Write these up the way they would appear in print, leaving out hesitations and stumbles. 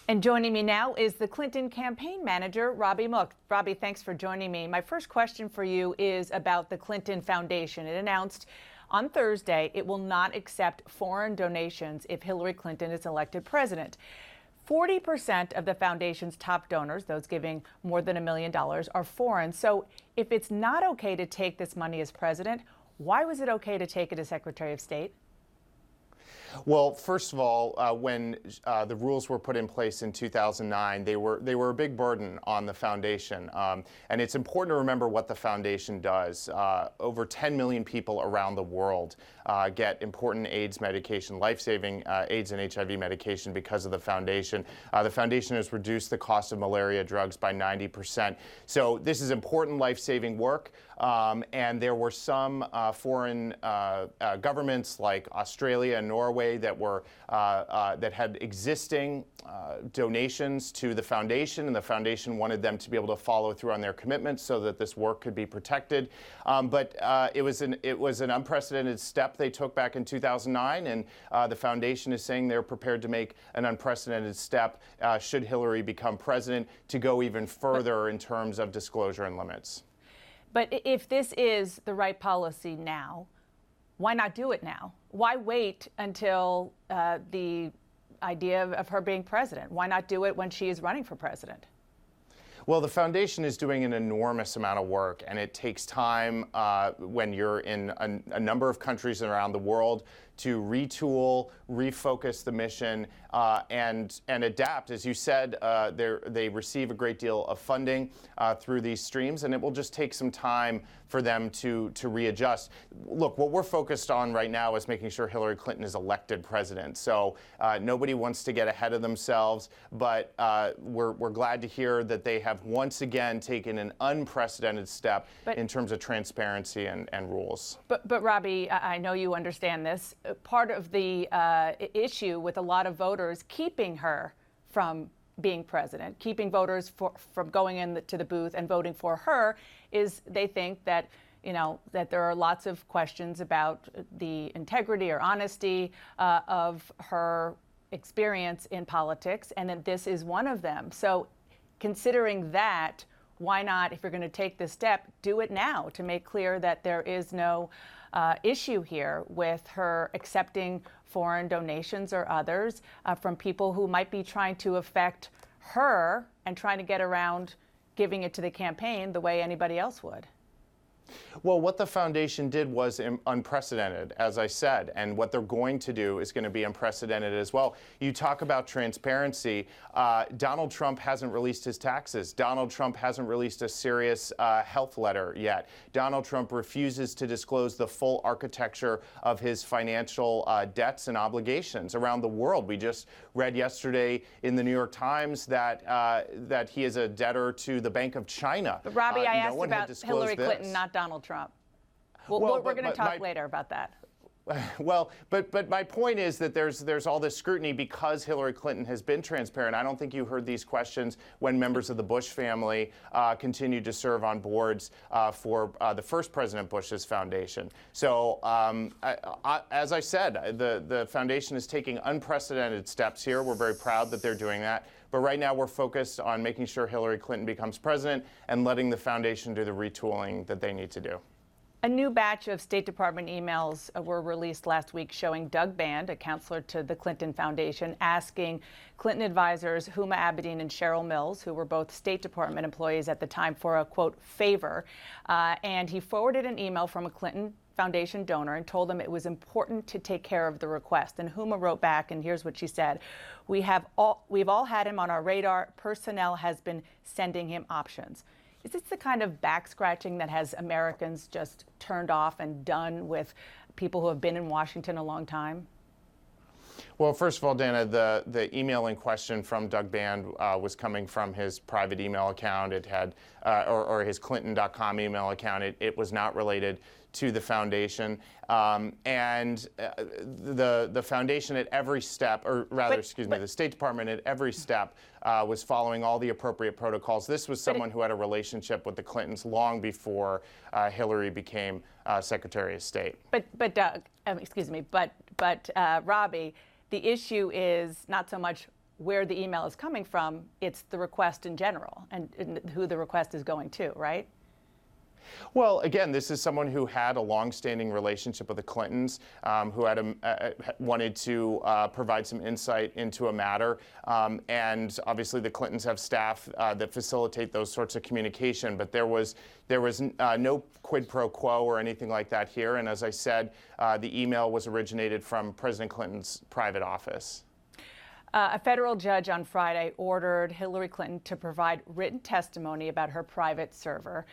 And joining me now is the Clinton campaign manager, Robbie Mook. Robbie, thanks for joining me. My first question for you is about the Clinton Foundation. It announced on Thursday it will not accept foreign donations if Hillary Clinton is elected president. 40% of the foundation's top donors, those giving more than $1 million, are foreign. So if it's not okay to take this money as president, why was it okay to take it as Secretary of State? Well, first of all, when the rules were put in place in 2009, they were a big burden on the foundation. And it's important to remember what the foundation does. Over 10 million people around the world get important AIDS medication, life-saving AIDS and HIV medication because of the foundation. The foundation has reduced the cost of malaria drugs by 90%. So this is important life-saving work. And there were some foreign governments like Australia and Norway that had existing donations to the foundation, and the foundation wanted them to be able to follow through on their commitments so that this work could be protected. But it was an unprecedented step they took back in 2009, and the foundation is saying they're prepared to make an unprecedented step should Hillary become president to go even further in terms of disclosure and limits. But if this is the right policy now, why not do it now? Why wait until the idea of her being president? Why not do it when she is running for president? Well, the foundation is doing an enormous amount of work, and it takes time when you're in a number of countries around the world to retool, refocus the mission, and adapt. As you said, they receive a great deal of funding through these streams, and it will just take some time for them to readjust. Look, what we're focused on right now is making sure Hillary Clinton is elected president. So nobody wants to get ahead of themselves, but we're glad to hear that they have once again taken an unprecedented step in terms of transparency and rules. But Robbie, I know you understand this. Part of the issue with a lot of voters keeping her from being president, keeping voters from going into the booth and voting for her, is they think that, that there are lots of questions about the integrity or honesty of her experience in politics, and that this is one of them. So considering that, why not, if you're going to take this step, do it now to make clear that there is no issue here with her accepting foreign donations or others from people who might be trying to affect her and trying to get around giving it to the campaign the way anybody else would? Well, what the foundation did was unprecedented, as I said, and what they're going to do is going to be unprecedented as well. You talk about transparency. Donald Trump hasn't released his taxes. Donald Trump hasn't released a serious health letter yet. Donald Trump refuses to disclose the full architecture of his financial debts and obligations around the world. We just read yesterday in the New York Times that that he is a debtor to the Bank of China. But Robbie, I asked about Hillary Clinton, not Donald Trump. Well, we're going to talk later about that. Well, but my point is that there's all this scrutiny because Hillary Clinton has been transparent. I don't think you heard these questions when members of the Bush family continued to serve on boards for the first President Bush's foundation. So as I said, the foundation is taking unprecedented steps here. We're very proud that they're doing that. But right now we're focused on making sure Hillary Clinton becomes president and letting the foundation do the retooling that they need to do. A new batch of State Department emails were released last week showing Doug Band, a counselor to the Clinton Foundation, asking Clinton advisors Huma Abedin and Cheryl Mills, who were both State Department employees at the time, for a, quote, favor. And he forwarded an email from a Clinton Foundation donor and told them it was important to take care of the request. And Huma wrote back, and here's what she said. We've all had him on our radar. Personnel has been sending him options. Is this the kind of back scratching that has Americans just turned off and done with people who have been in Washington a long time? Well, first of all, Dana, the email in question from Doug Band was coming from his private email account. It had, or his Clinton.com email account. It was not related to the foundation. And the foundation at every step, or rather, the State Department at every step was following all the appropriate protocols. This was someone who had a relationship with the Clintons long before Hillary became Secretary of State. But Doug, Robbie, the issue is not so much where the email is coming from. It's the request in general and who the request is going to, right? Well, again, this is someone who had a long-standing relationship with the Clintons, who had wanted to provide some insight into a matter, and obviously the Clintons have staff that facilitate those sorts of communication. But there was no quid pro quo or anything like that here. And as I said, the email was originated from President Clinton's private office. A federal judge on Friday ordered Hillary Clinton to provide written testimony about her private server.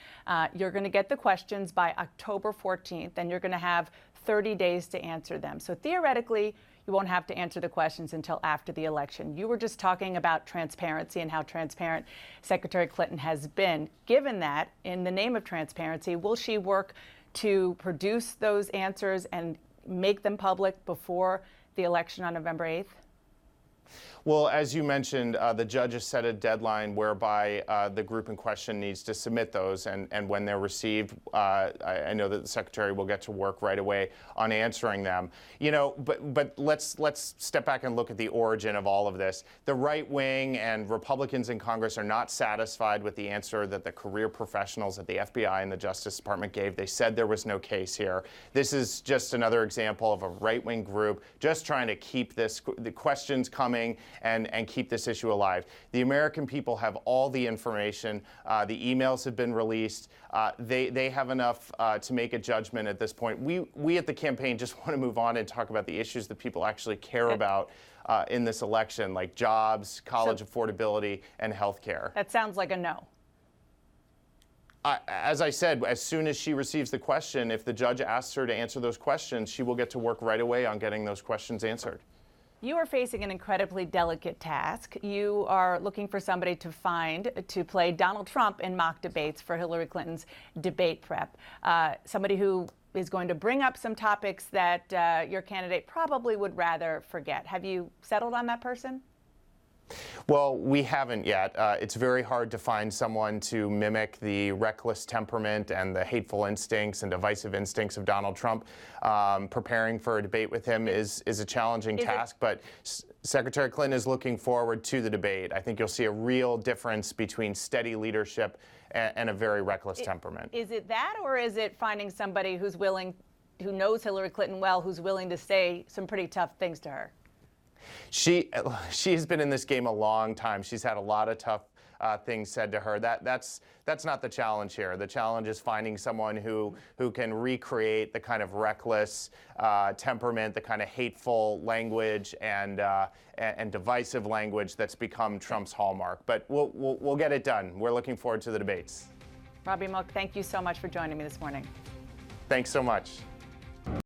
You're going to get the questions by October 14th, and you're going to have 30 days to answer them. So theoretically, you won't have to answer the questions until after the election. You were just talking about transparency and how transparent Secretary Clinton has been. Given that, in the name of transparency, will she work to produce those answers and make them public before the election on November 8th? Well, as you mentioned, the judge has set a deadline whereby the group in question needs to submit those, and when they're received, I know that the secretary will get to work right away on answering them. You know, but let's step back and look at the origin of all of this. The right wing and Republicans in Congress are not satisfied with the answer that the career professionals at the FBI and the Justice Department gave. They said there was no case here. This is just another example of a right-wing group just trying to keep the questions coming and keep this issue alive. The American people have all the information. The emails have been released. They have enough to make a judgment at this point. We at the campaign just want to move on and talk about the issues that people actually care about in this election, like jobs, college affordability, and health care. That sounds like a no. As I said, as soon as she receives the question, if the judge asks her to answer those questions, she will get to work right away on getting those questions answered. You are facing an incredibly delicate task. You are looking for somebody to play Donald Trump in mock debates for Hillary Clinton's debate prep. Somebody who is going to bring up some topics that your candidate probably would rather forget. Have you settled on that person? Well, we haven't yet. It's very hard to find someone to mimic the reckless temperament and the hateful instincts and divisive instincts of Donald Trump. Preparing for a debate with him is a challenging task, but Secretary Clinton is looking forward to the debate. I think you'll see a real difference between steady leadership and a very reckless temperament. Is it that, or is it finding somebody who knows Hillary Clinton well, who's willing to say some pretty tough things to her? She has been in this game a long time. She's had a lot of tough things said to her. That's not the challenge here. The challenge is finding someone who can recreate the kind of reckless temperament, the kind of hateful language and divisive language that's become Trump's hallmark. But we'll get it done. We're looking forward to the debates. Robbie Mook, thank you so much for joining me this morning. Thanks so much.